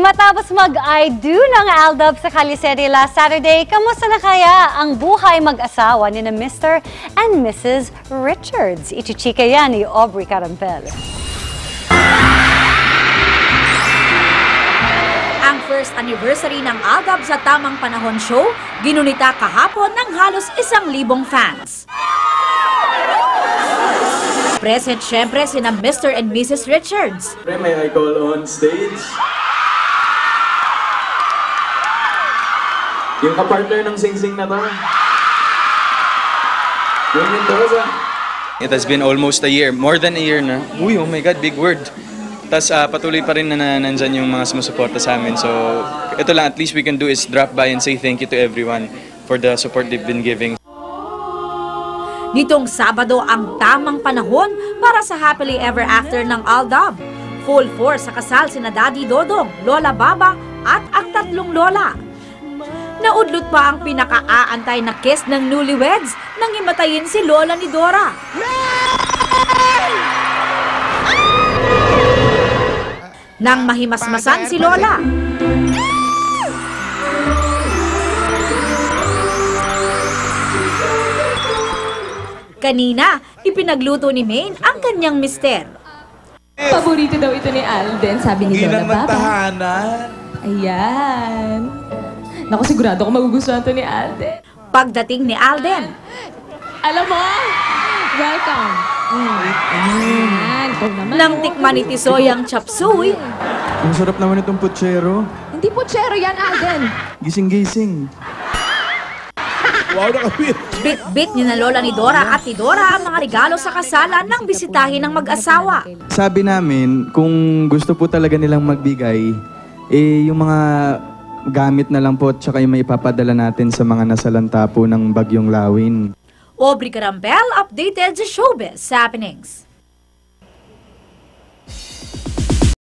Matapos mag-I do ng Aldab sa Calicetti last Saturday, kamusta na kaya ang buhay mag-asawa ni na Mr. and Mrs. Richards? Ichichika yan ni Aubrey Carampel. Ang first anniversary ng Aldab sa Tamang Panahon show, ginunita kahapon ng halos 1,000 fans. Present syempre sina Mr. and Mrs. Richards. May I call on stage? Yung kapartner ng sing-sing na to. Yung Mendoza. It has been almost a year, more than a year na. Uy, oh my God, big word. Tapos patuloy pa rin na nandyan yung mga sumusuporta sa amin. So ito lang, at least we can do is drop by and say thank you to everyone for the support they've been giving. Nitong Sabado ang tamang panahon para sa happily ever after ng Aldab. Full force sa kasal sina Daddy Dodong, Lola Baba at ang tatlong lola. Naudlot pa ang pinaka-aantay na kiss ng newlyweds nang himatayin si Lola ni Dora. Nang mahimasmasan si Lola. Kanina, ipinagluto ni Maine ang kanyang mister. Paborito daw ito ni Alden, sabi ni Lola Baba. Tahanan. Ayan. Naku, sigurado ko magugustuhan ito ni Alden. Pagdating ni Alden, Alam mo, welcome. Ayan, ikaw naman. nang tikman ni Tisoy ang chop suey, Ang sarap naman itong putsero. Hindi po chero yan, Alden. Gising-gising. Wow, nakapit. bit-bit ni na Lola ni Dora at ni Dora ang mga regalo sa kasalan ng bisitahin ng mag-asawa. Sabi namin, kung gusto po talaga nilang magbigay, yung mga gamit na lang po at saka yung may ipapadala natin sa mga nasalanta po ng Bagyong Lawin. Aubrey Carampel updated sa Showbiz Happenings.